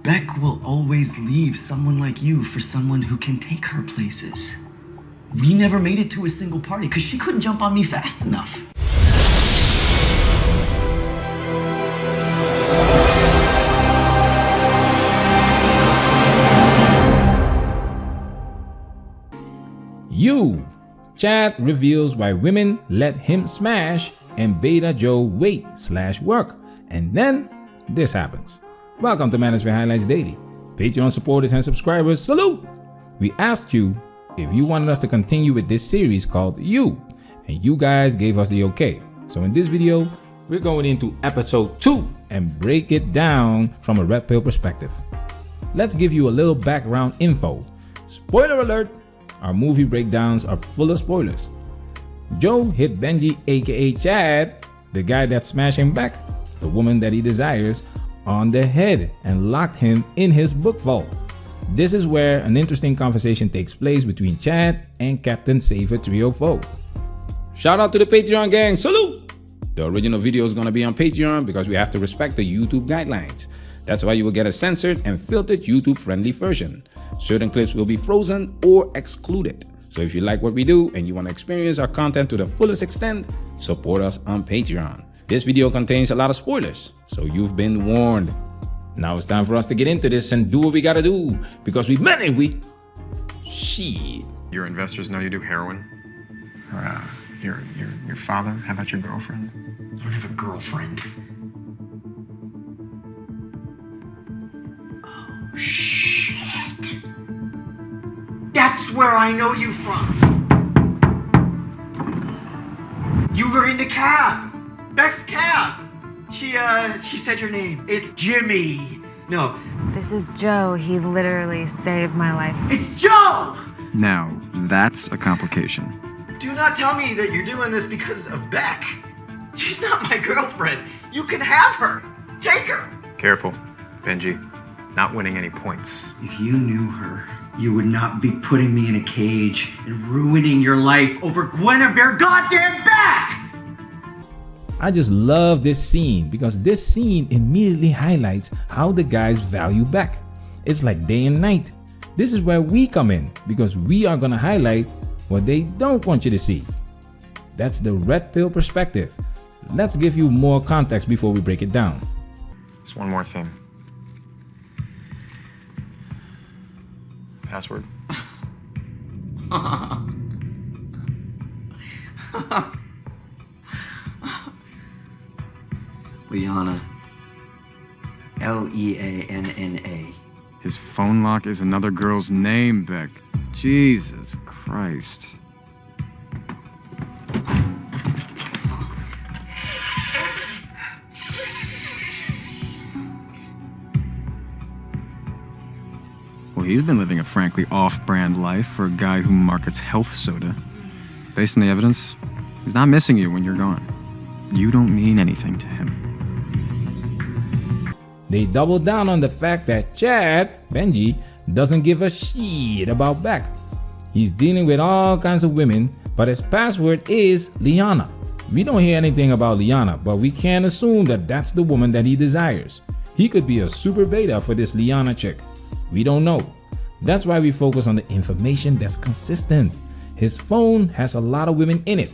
Beck will always leave someone like you for someone who can take her places. We never made it to a single party because she couldn't jump on me fast enough. You! Chad reveals why women let him smash and Beta Joe wait/work. And then this happens. Welcome to Manosphere Highlights Daily. Patreon supporters and subscribers, salute! We asked you if you wanted us to continue with this series called You, and you guys gave us the okay. So in this video, we're going into episode 2 and break it down from a red pill perspective. Let's give you a little background info. Spoiler alert! Our movie breakdowns are full of spoilers. Joe hit Benji, aka Chad, the guy that's smashing Beck, the woman that he desires, on the head and locked him in his book vault. This is where an interesting conversation takes place between Chad and Captain Saver 304. Shout out to the Patreon gang, salute! The original video is gonna be on Patreon because we have to respect the YouTube guidelines. That's why you will get a censored and filtered YouTube friendly version. Certain clips will be frozen or excluded. So if you like what we do and you want to experience our content to the fullest extent, support us on Patreon. This video contains a lot of spoilers, so you've been warned. Now it's time for us to get into this and do what we gotta do, because we meant it, shit. Your investors know you do heroin? Or, your father? How about your girlfriend? I don't have a girlfriend. Oh, shit. That's where I know you from. You were in the cab. Beck's cab. She said your name. It's Jimmy. No. This is Joe. He literally saved my life. It's Joe! Now, that's a complication. Do not tell me that you're doing this because of Beck. She's not my girlfriend. You can have her. Take her. Careful, Benji. Not winning any points. If you knew her, you would not be putting me in a cage and ruining your life over Guinevere goddamn Beck! I just love this scene because this scene immediately highlights how the guys value Beck. It's like day and night. This is where we come in because we are gonna highlight what they don't want you to see. That's the red pill perspective. Let's give you more context before we break it down. Just one more thing. Password. Liana. Leanna. His phone lock is another girl's name, Beck. Jesus Christ. Well, he's been living a frankly off-brand life for a guy who markets health soda. Based on the evidence, he's not missing you when you're gone. You don't mean anything to him. They double down on the fact that Chad, Benji, doesn't give a shit about Beck. He's dealing with all kinds of women, but his password is Liana. We don't hear anything about Liana, but we can assume that that's the woman that he desires. He could be a super beta for this Liana chick. We don't know. That's why we focus on the information that's consistent. His phone has a lot of women in it.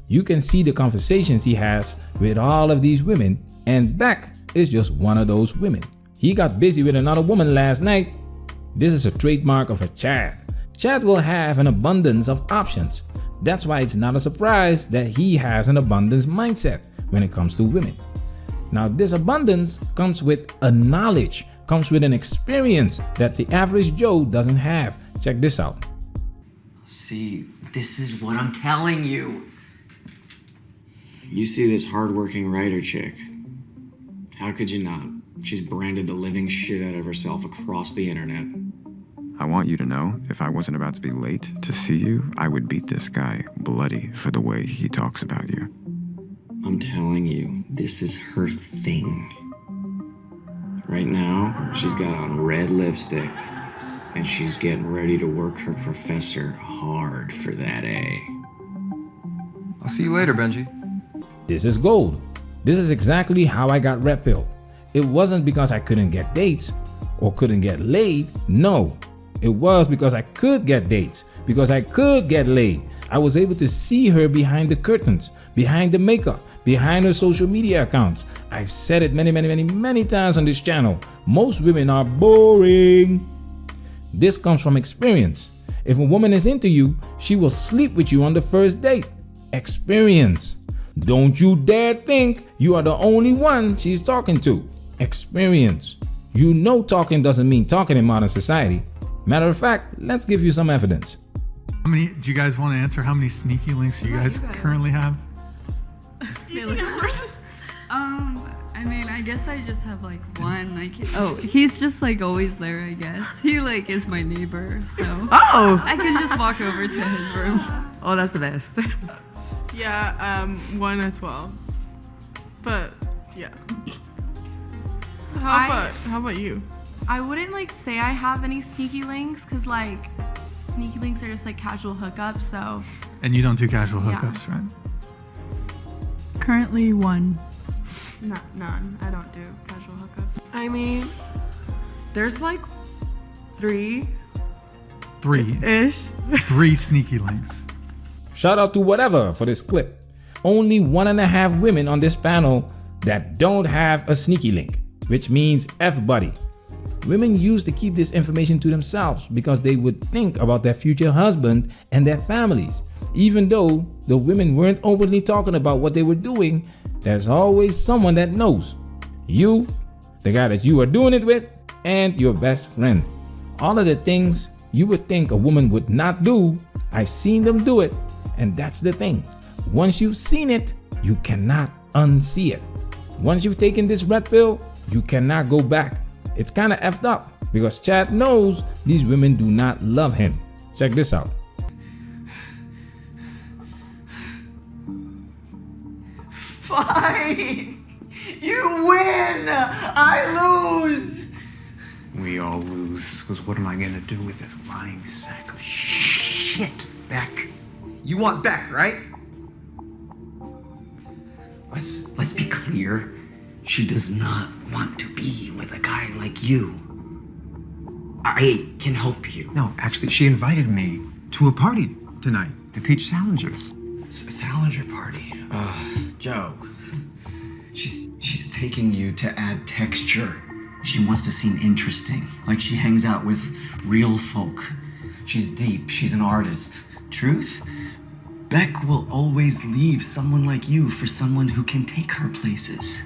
You can see the conversations he has with all of these women, and Beck is just one of those women. He got busy with another woman last night. This is a trademark of a Chad. Chad will have an abundance of options. That's why it's not a surprise that he has an abundance mindset when it comes to women. Now, this abundance comes with a knowledge, comes with an experience that the average Joe doesn't have. Check this out. See, this is what I'm telling you. You see this hardworking writer chick. How could you not? She's branded the living shit out of herself across the internet. I want you to know, if I wasn't about to be late to see you, I would beat this guy bloody for the way he talks about you. I'm telling you, this is her thing. Right now, she's got on red lipstick, and she's getting ready to work her professor hard for that A. I'll see you later, Benji. This is gold. This is exactly how I got red pilled. It wasn't because I couldn't get dates. or couldn't get laid. No, it was because I could get dates, because I could get laid. I was able to see her behind the curtains, behind the makeup, behind her social media accounts. I've said it many times on this channel. Most women are boring. This comes from experience. If a woman is into you, she will sleep with you on the first date. Experience. Don't you dare think you are the only one she's talking to. Experience. You know talking doesn't mean talking in modern society. Matter of fact, let's give you some evidence. How many, do you guys want to answer how many sneaky links you guys currently have? I mean, I guess I just have like one. Like, oh, he's just like always there, I guess. He like is my neighbor, so I can just walk over to his room. Oh, that's the best. Yeah, 1 as well. But yeah. How about you? I wouldn't like say I have any sneaky links, because like sneaky links are just like casual hookups, so. And you don't do casual Yeah. hookups, right? Currently 1. None. I don't do casual hookups. I mean, there's like 3-ish. 3 sneaky links. Shout out to whatever for this clip. Only 1.5 women on this panel that don't have a sneaky link, which means everybody. Women used to keep this information to themselves because they would think about their future husband and their families. Even though the women weren't openly talking about what they were doing, there's always someone that knows. You, the guy that you are doing it with, and your best friend. All of the things you would think a woman would not do, I've seen them do it. And that's the thing. Once you've seen it, you cannot unsee it. Once you've taken this red pill, you cannot go back. It's kind of effed up because Chad knows these women do not love him. Check this out. Fine. You win. I lose. We all lose, because what am I gonna do with this lying sack of shit? Beck. You want Beck, right? Let's be clear. She does not want to be with a guy like you. I can help you. No, actually, she invited me to a party tonight, the Peach Salingers. Salinger party. Joe. She's taking you to add texture. She wants to seem interesting, like she hangs out with real folk. She's deep, she's an artist. Truth? Beck will always leave someone like you for someone who can take her places.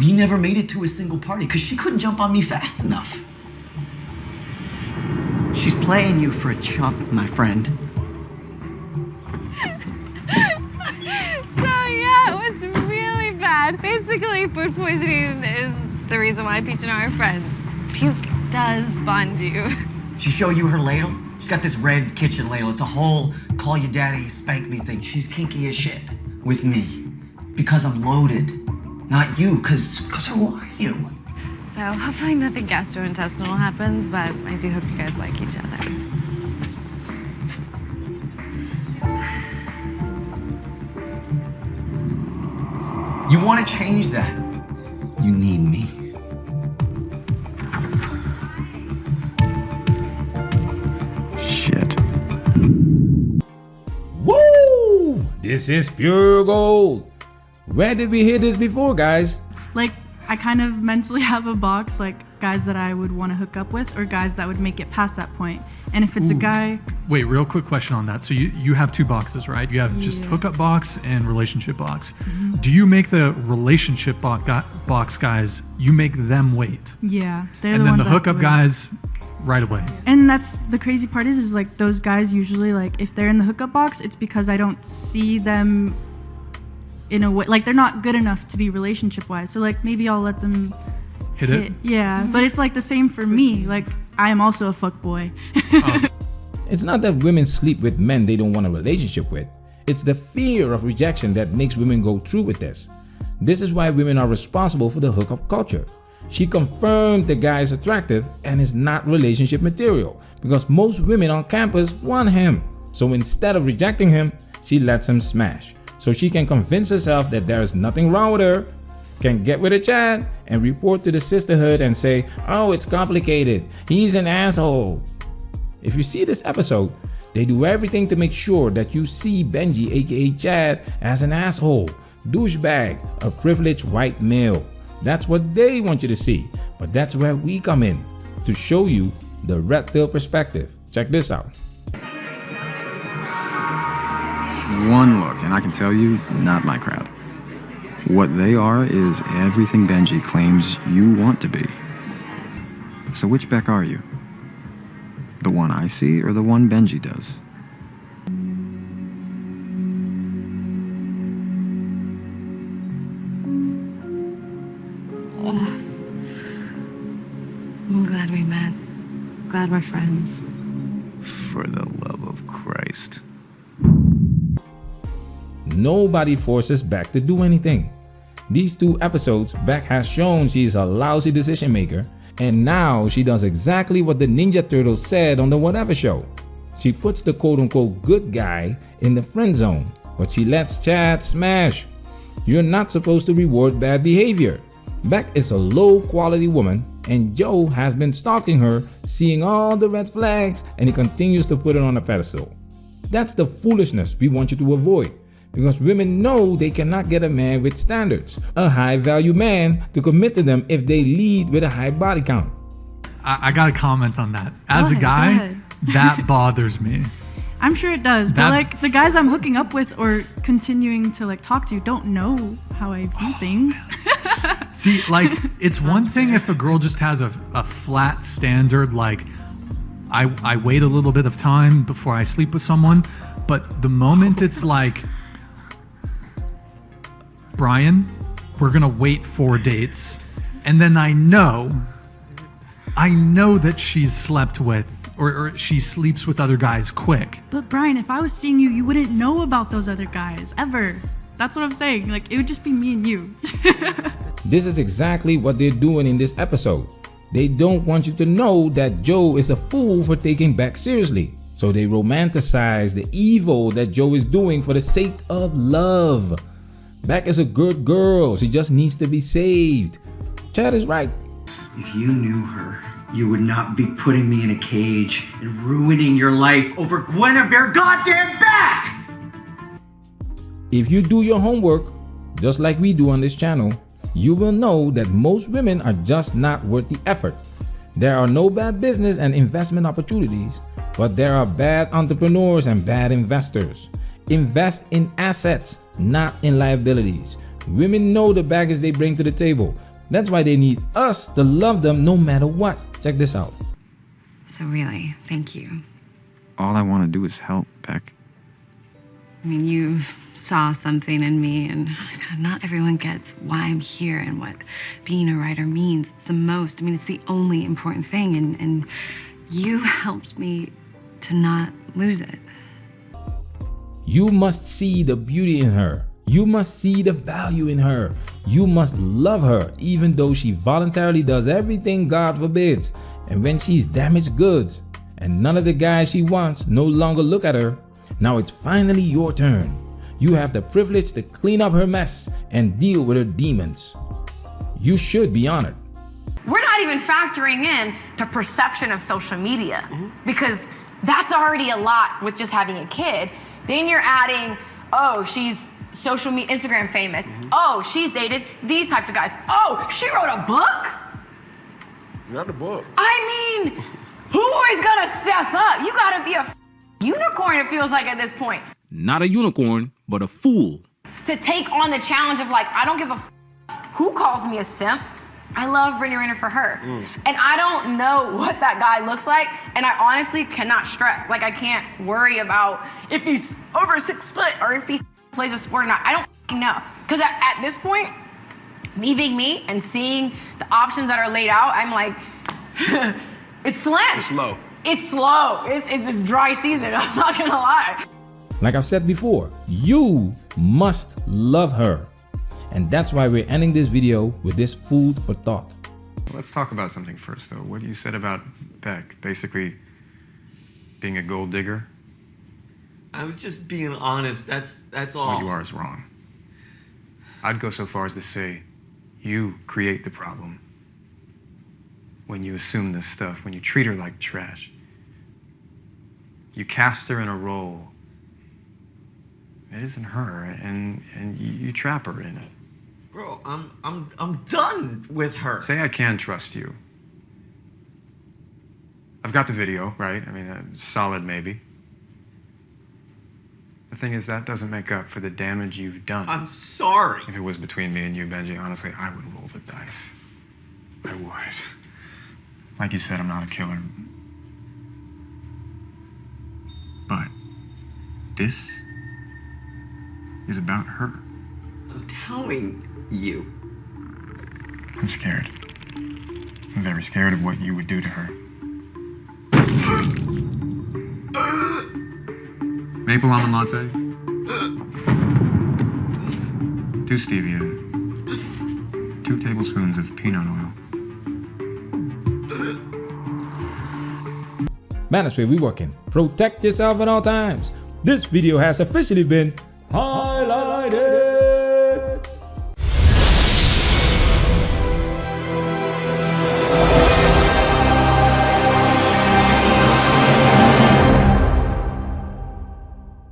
We never made it to a single party because she couldn't jump on me fast enough. She's playing you for a chump, my friend. So yeah, it was really bad. Basically, food poisoning is the reason why Peach and I are friends. Puke does bond you. She show you her ladle? She's got this red kitchen ladle. It's a whole call you daddy, spank me thing. She's kinky as shit with me because I'm loaded. Not you, cause who are you? So hopefully nothing gastrointestinal happens, but I do hope you guys like each other. You want to change that? You need me. Shit. Woo! This is pure gold. Where did we hear this before, guys? Like, I kind of mentally have a box, like guys that I would want to hook up with or guys that would make it past that point. And if it's a guy... Wait, real quick question on that. So you have 2 boxes, right? You have just hookup box and relationship box. Do you make the relationship box guys, you make them wait? Yeah, they're And the then ones the that have to hookup wait. guys right away. And that's the crazy part is like those guys usually, like if they're in the hookup box, it's because I don't see them in a way, like they're not good enough to be relationship wise. So like maybe I'll let them Hit it? Yeah, but it's like the same for me. Like I am also a fuckboy. It's not that women sleep with men they don't want a relationship with. It's the fear of rejection that makes women go through with this. This is why women are responsible for the hookup culture. She confirmed the guy is attractive and is not relationship material because most women on campus want him. So instead of rejecting him, she lets him smash. So she can convince herself that there is nothing wrong with her can get with a Chad and report to the sisterhood and say, oh, it's complicated, he's an asshole. If you see this episode, they do everything to make sure that you see Benji, aka Chad, as an asshole, douchebag, a privileged white male. That's what they want you to see. But that's where we come in, to show you the red pill perspective. Check this out. One look, and I can tell you, not my crowd. What they are is everything Benji claims you want to be. So which Beck are you? The one I see or the one Benji does? I'm glad we met. Glad we're friends. For the love of Christ. Nobody forces Beck to do anything. These 2 episodes, Beck has shown she is a lousy decision maker, and now she does exactly what the Ninja Turtles said on the Whatever Show. She puts the quote-unquote good guy in the friend zone, but she lets Chad smash. You're not supposed to reward bad behavior. Beck is a low-quality woman, and Joe has been stalking her, seeing all the red flags, and he continues to put it on a pedestal. That's the foolishness we want you to avoid, because women know they cannot get a man with standards, a high-value man to commit to them if they lead with a high body count. I got to comment on that. As a guy, that bothers me. I'm sure it does, but like the guys I'm hooking up with or continuing to like talk to don't know how I view things. See, like it's one thing if a girl just has a flat standard, like I wait a little bit of time before I sleep with someone, but the moment it's like, Brian, we're gonna wait 4 dates, and then I know that she's slept with or she sleeps with other guys quick. But Brian, if I was seeing you, you wouldn't know about those other guys, ever. That's what I'm saying. Like, it would just be me and you. This is exactly what they're doing in this episode. They don't want you to know that Joe is a fool for taking Beck seriously. So they romanticize the evil that Joe is doing for the sake of love. Beck is a good girl. She just needs to be saved. Chad is right. If you knew her, you would not be putting me in a cage and ruining your life over Guinevere goddamn Beck! If you do your homework, just like we do on this channel, you will know that most women are just not worth the effort. There are no bad business and investment opportunities, but there are bad entrepreneurs and bad investors. Invest in assets, not in liabilities. Women know the baggage they bring to the table. That's why they need us to love them no matter what. Check this out. So really, thank you. All I want to do is help, Beck. I mean, you saw something in me, and God, not everyone gets why I'm here and what being a writer means. It's the most. I mean, it's the only important thing, and you helped me to not lose it. You must see the beauty in her. You must see the value in her. You must love her, even though she voluntarily does everything God forbids. And when she's damaged goods, and none of the guys she wants no longer look at her, now it's finally your turn. You have the privilege to clean up her mess and deal with her demons. You should be honored. We're not even factoring in the perception of social media, because that's already a lot with just having a kid. Then you're adding, oh, she's social media, Instagram famous. Oh, she's dated these types of guys. Oh, she wrote a book? Not a book. I mean, who is gonna step up? You gotta be a unicorn, it feels like at this point. Not a unicorn, but a fool. To take on the challenge of like, I don't give a who calls me a simp. I love Brittany Renner for her. And I don't know what that guy looks like, and I honestly cannot stress. Like, I can't worry about if he's over 6 foot or if he plays a sport or not. I don't know. Because at this point, me being me and seeing the options that are laid out, I'm like, it's slim. It's slow. It's slow. It's dry season, I'm not gonna lie. Like I've said before, you must love her. And that's why we're ending this video with this food for thought. Let's talk about something first, though. What you said about Beck, basically being a gold digger. I was just being honest, that's all. What you are is wrong. I'd go so far as to say You create the problem. When you assume this stuff, when you treat her like trash. You cast her in a role. It isn't her, and you trap her in it. Bro, I'm done with her. Say I can trust you. I've got the video, right? I mean, solid maybe. The thing is, that doesn't make up for the damage you've done. I'm sorry. If it was between me and you, Benji, honestly, I would roll the dice. I would. Like you said, I'm not a killer. But this is about her. I'm telling you. I'm scared. I'm very scared of what you would do to her. Maple almond latte. 2 stevia. 2 tablespoons of peanut oil. Manosphere, we working. Protect yourself at all times. This video has officially been highlighted.